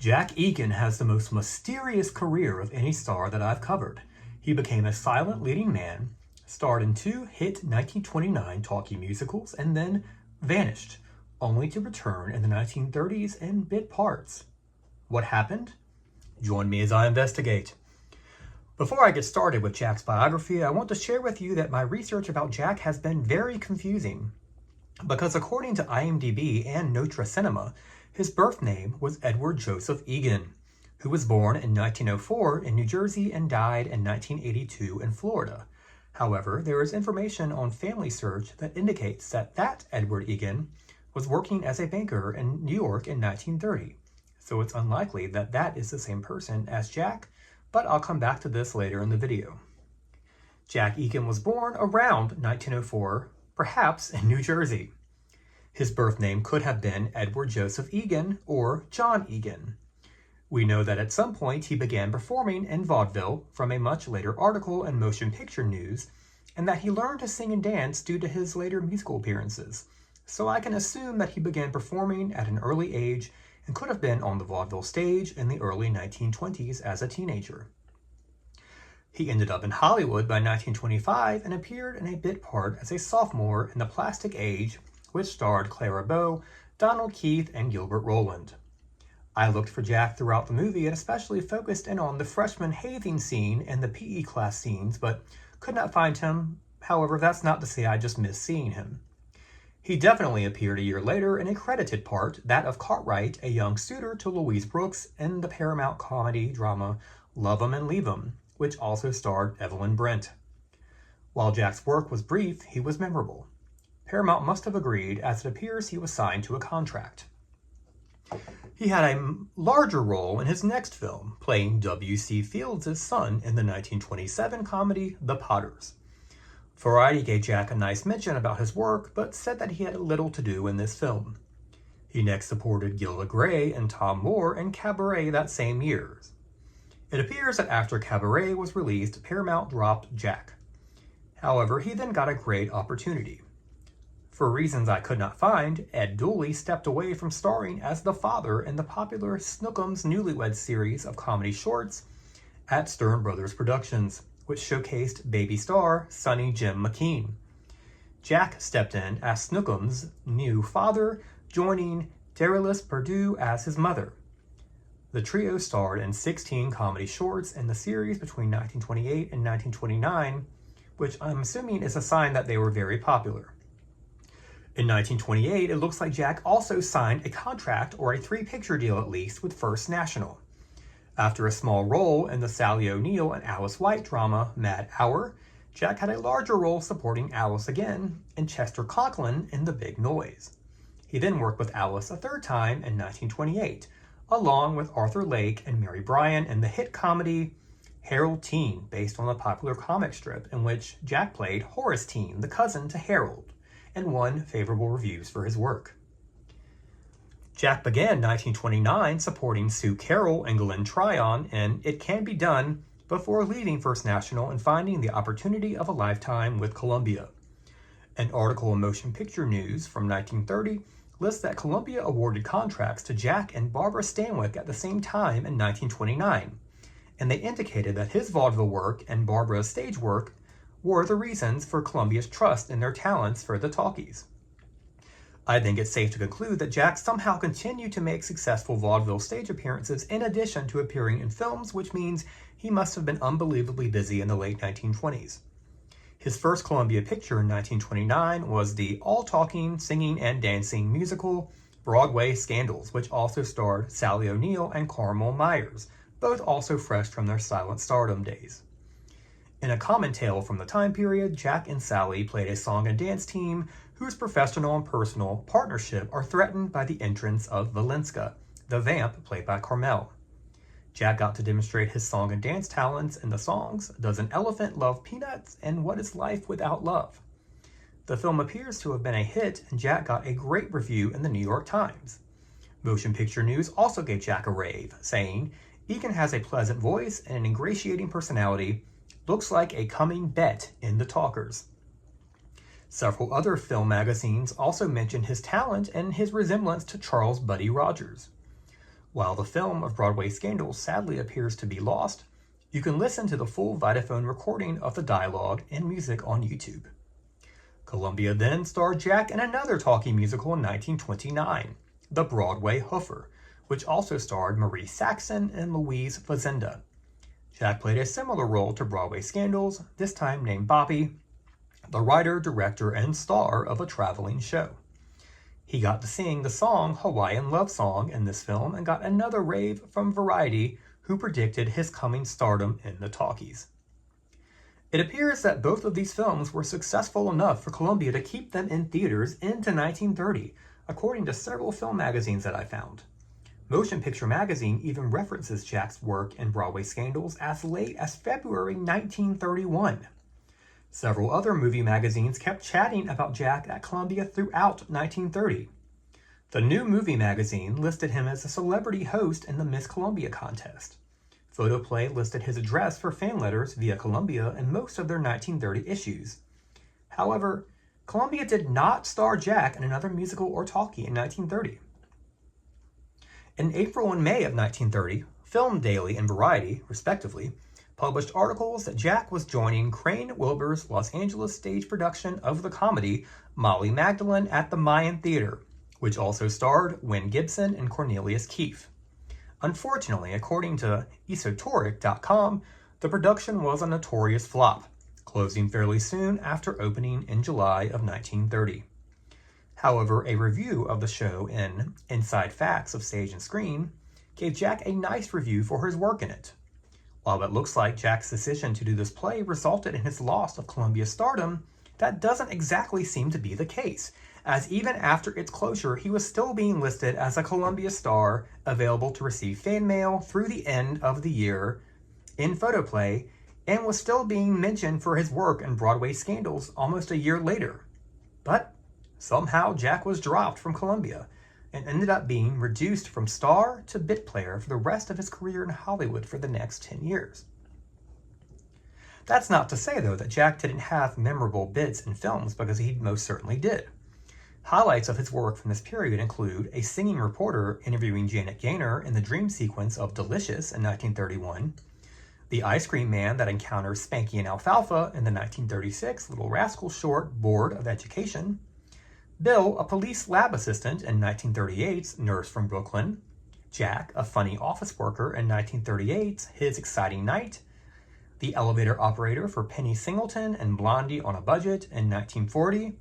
Jack Egan has the most mysterious career of any star that I've covered. He became a silent leading man, starred in 2 hit 1929 talkie musicals, and then vanished, only to return in the 1930s in bit parts. What happened? Join me as I investigate. Before I get started with Jack's biography, I want to share with you that my research about Jack has been very confusing, because according to IMDb and Notre Cinema, his birth name was Edward Joseph Egan, who was born in 1904 in New Jersey and died in 1982 in Florida. However, there is information on Family Search that indicates that Edward Egan was working as a banker in New York in 1930, so it's unlikely that that is the same person as Jack, but I'll come back to this later in the video. Jack Egan was born around 1904, perhaps in New Jersey. His birth name could have been Edward Joseph Egan or John Egan. We know that at some point he began performing in vaudeville from a much later article in Motion Picture News, and that he learned to sing and dance due to his later musical appearances. So I can assume that he began performing at an early age and could have been on the vaudeville stage in the early 1920s as a teenager. He ended up in Hollywood by 1925 and appeared in a bit part as a sophomore in The Plastic Age, which starred Clara Bow, Donald Keith, and Gilbert Roland. I looked for Jack throughout the movie and especially focused in on the freshman hazing scene and the PE class scenes, but could not find him. However, that's not to say I just missed seeing him. He definitely appeared a year later in a credited part, that of Cartwright, a young suitor to Louise Brooks, in the Paramount comedy drama Love 'Em and Leave 'Em, which also starred Evelyn Brent. While Jack's work was brief, he was memorable. Paramount must have agreed, as it appears he was signed to a contract. He had a larger role in his next film, playing W.C. Fields' son in the 1927 comedy The Potters. Variety gave Jack a nice mention about his work, but said that he had little to do in this film. He next supported Gilda Gray and Tom Moore in Cabaret that same year. It appears that after Cabaret was released, Paramount dropped Jack. However, he then got a great opportunity. For reasons I could not find, Ed Dooley stepped away from starring as the father in the popular Snookums Newlyweds series of comedy shorts at Stern Brothers Productions, which showcased baby star Sonny Jim McKean. Jack stepped in as Snookums' new father, joining Darilis Perdue as his mother. The trio starred in 16 comedy shorts in the series between 1928 and 1929, which I'm assuming is a sign that they were very popular. In 1928, it looks like Jack also signed a contract, or a 3-picture deal at least, with First National. After a small role in the Sally O'Neill and Alice White drama Mad Hour, Jack had a larger role supporting Alice again and Chester Conklin in The Big Noise. He then worked with Alice a third time in 1928, along with Arthur Lake and Mary Bryan in the hit comedy Harold Teen, based on the popular comic strip in which Jack played Horace Teen, the cousin to Harold, and won favorable reviews for his work. Jack began 1929 supporting Sue Carroll and Glenn Tryon in It Can Be Done before leaving First National and finding the opportunity of a lifetime with Columbia. An article in Motion Picture News from 1930 lists that Columbia awarded contracts to Jack and Barbara Stanwyck at the same time in 1929, and they indicated that his vaudeville work and Barbara's stage work were the reasons for Columbia's trust in their talents for the Talkies. I think it's safe to conclude that Jack somehow continued to make successful vaudeville stage appearances in addition to appearing in films, which means he must have been unbelievably busy in the late 1920s. His first Columbia picture in 1929 was the all-talking, singing, and dancing musical Broadway Scandals, which also starred Sally O'Neill and Carmel Myers, both also fresh from their silent stardom days. In a common tale from the time period, Jack and Sally played a song and dance team whose professional and personal partnership are threatened by the entrance of Valenska, the vamp played by Carmel. Jack got to demonstrate his song and dance talents in the songs Does an Elephant Love Peanuts and What is Life Without Love? The film appears to have been a hit, and Jack got a great review in the New York Times. Motion Picture News also gave Jack a rave, saying, "Egan has a pleasant voice and an ingratiating personality. Looks like a coming bet in the talkers." Several other film magazines also mentioned his talent and his resemblance to Charles Buddy Rogers. While the film of Broadway Scandals sadly appears to be lost, you can listen to the full Vitaphone recording of the dialogue and music on YouTube. Columbia then starred Jack in another talkie musical in 1929, The Broadway Hoofer, which also starred Marie Saxon and Louise Fazenda. Jack played a similar role to Broadway Scandals, this time named Bobby, the writer, director, and star of a traveling show. He got to sing the song Hawaiian Love Song in this film and got another rave from Variety, who predicted his coming stardom in the talkies. It appears that both of these films were successful enough for Columbia to keep them in theaters into 1930, according to several film magazines that I found. Motion Picture Magazine even references Jack's work in Broadway Scandals as late as February 1931. Several other movie magazines kept chatting about Jack at Columbia throughout 1930. The New Movie magazine listed him as a celebrity host in the Miss Columbia contest. Photoplay listed his address for fan letters via Columbia in most of their 1930 issues. However, Columbia did not star Jack in another musical or talkie in 1930. In April and May of 1930, Film Daily and Variety, respectively, published articles that Jack was joining Crane Wilbur's Los Angeles stage production of the comedy Molly Magdalene at the Mayan Theater, which also starred Wynn Gibson and Cornelius Keefe. Unfortunately, according to esoteric.com, the production was a notorious flop, closing fairly soon after opening in July of 1930. However, a review of the show in Inside Facts of Stage and Screen gave Jack a nice review for his work in it. While it looks like Jack's decision to do this play resulted in his loss of Columbia stardom, that doesn't exactly seem to be the case, as even after its closure, he was still being listed as a Columbia star available to receive fan mail through the end of the year in Photoplay, and was still being mentioned for his work in Broadway Scandals almost a year later. But somehow Jack was dropped from Columbia and ended up being reduced from star to bit player for the rest of his career in Hollywood for the next 10 years. That's not to say, though, that Jack didn't have memorable bits in films, because he most certainly did. Highlights of his work from this period include a singing reporter interviewing Janet Gaynor in the dream sequence of Delicious in 1931, the ice cream man that encounters Spanky and Alfalfa in the 1936 Little Rascals short Board of Education, Bill, a police lab assistant in 1938's Nurse from Brooklyn, Jack, a funny office worker in 1938's His Exciting Night, the elevator operator for Penny Singleton and Blondie on a Budget in 1940,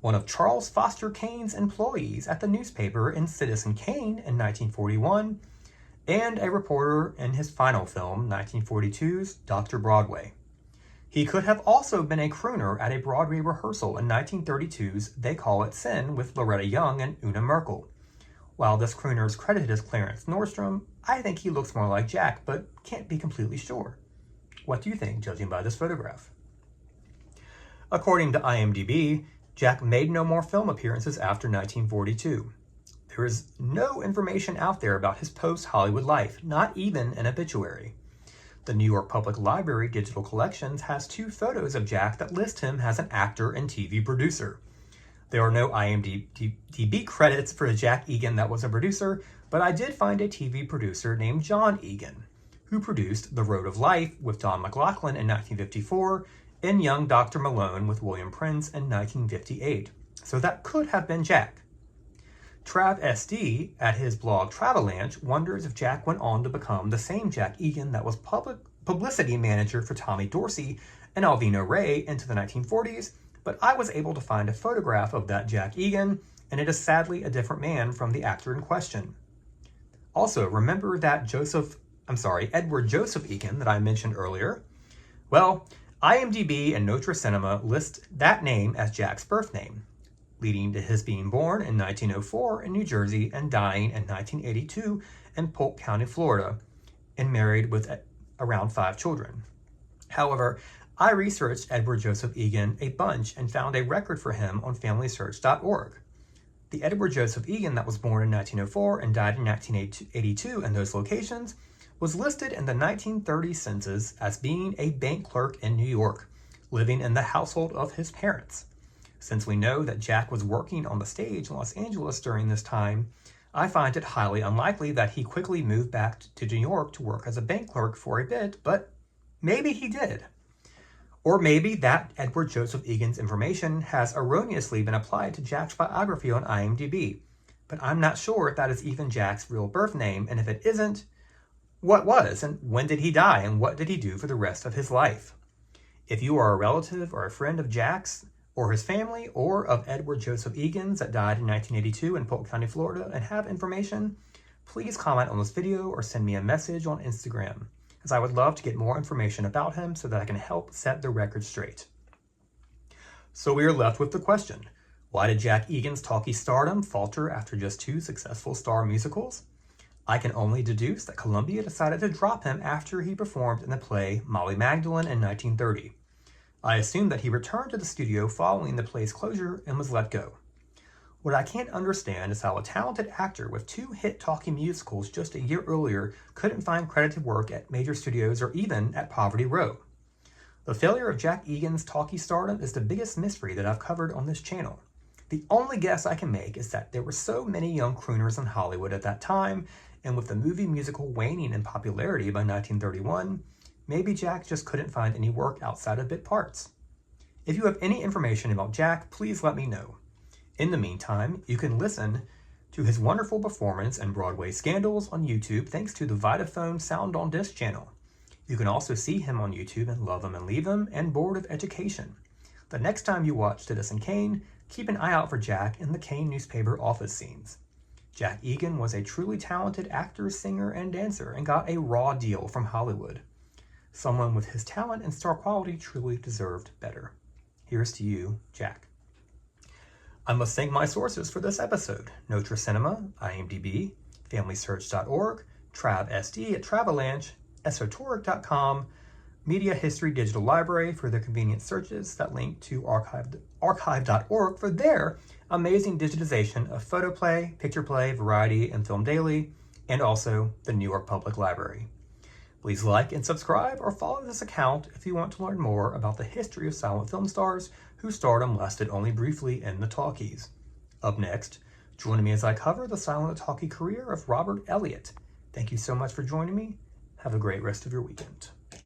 one of Charles Foster Kane's employees at the newspaper in Citizen Kane in 1941, and a reporter in his final film, 1942's Dr. Broadway. He could have also been a crooner at a Broadway rehearsal in 1932's They Call It Sin with Loretta Young and Una Merkel. While this crooner is credited as Clarence Nordstrom, I think he looks more like Jack, but can't be completely sure. What do you think, judging by this photograph? According to IMDb, Jack made no more film appearances after 1942. There is no information out there about his post-Hollywood life, not even an obituary. The New York Public Library Digital Collections has 2 photos of Jack that list him as an actor and TV producer. There are no IMDb credits for Jack Egan that was a producer, but I did find a TV producer named John Egan, who produced The Road of Life with Don McLaughlin in 1954 and Young Dr. Malone with William Prince in 1958. So that could have been Jack. Trav SD, at his blog Travelanche, wonders if Jack went on to become the same Jack Egan that was publicity manager for Tommy Dorsey and Alvino Ray into the 1940s, but I was able to find a photograph of that Jack Egan, and it is sadly a different man from the actor in question. Also, remember that Edward Joseph Egan that I mentioned earlier? Well, IMDb and Notre Cinema list that name as Jack's birth name, leading to his being born in 1904 in New Jersey and dying in 1982 in Polk County, Florida, and married with around 5 children. However, I researched Edward Joseph Egan a bunch and found a record for him on FamilySearch.org. The Edward Joseph Egan that was born in 1904 and died in 1982 in those locations was listed in the 1930 census as being a bank clerk in New York, living in the household of his parents. Since we know that Jack was working on the stage in Los Angeles during this time, I find it highly unlikely that he quickly moved back to New York to work as a bank clerk for a bit, but maybe he did. Or maybe that Edward Joseph Egan's information has erroneously been applied to Jack's biography on IMDb, but I'm not sure if that is even Jack's real birth name, and if it isn't, what was, and when did he die, and what did he do for the rest of his life? If you are a relative or a friend of Jack's, or his family, or of Edward Joseph Egan's that died in 1982 in Polk County, Florida, and have information, please comment on this video or send me a message on Instagram, as I would love to get more information about him so that I can help set the record straight. So we are left with the question, why did Jack Egan's Talkie stardom falter after just 2 successful star musicals? I can only deduce that Columbia decided to drop him after he performed in the play Molly Magdalene in 1930. I assume that he returned to the studio following the play's closure and was let go. What I can't understand is how a talented actor with 2 hit talkie musicals just a year earlier couldn't find credited work at major studios or even at Poverty Row. The failure of Jack Egan's talkie stardom is the biggest mystery that I've covered on this channel. The only guess I can make is that there were so many young crooners in Hollywood at that time, and with the movie musical waning in popularity by 1931, maybe Jack just couldn't find any work outside of bit parts. If you have any information about Jack, please let me know. In the meantime, you can listen to his wonderful performance in Broadway Scandals on YouTube thanks to the Vitaphone Sound on Disc channel. You can also see him on YouTube in Love 'Em and Leave 'Em and Board of Education. The next time you watch Citizen Kane, keep an eye out for Jack in the Kane newspaper office scenes. Jack Egan was a truly talented actor, singer, and dancer and got a raw deal from Hollywood. Someone with his talent and star quality truly deserved better. Here's to you, Jack. I must thank my sources for this episode: Notre Cinema, IMDb, FamilySearch.org, TravSD at Travalanche, Esotoric.com, Media History Digital Library for their convenient searches that link to archive.org for their amazing digitization of photoplay, picture play, variety, and film daily, and also the New York Public Library. Please like and subscribe or follow this account if you want to learn more about the history of silent film stars whose stardom lasted only briefly in the talkies. Up next, join me as I cover the silent talkie career of Robert Elliott. Thank you so much for joining me. Have a great rest of your weekend.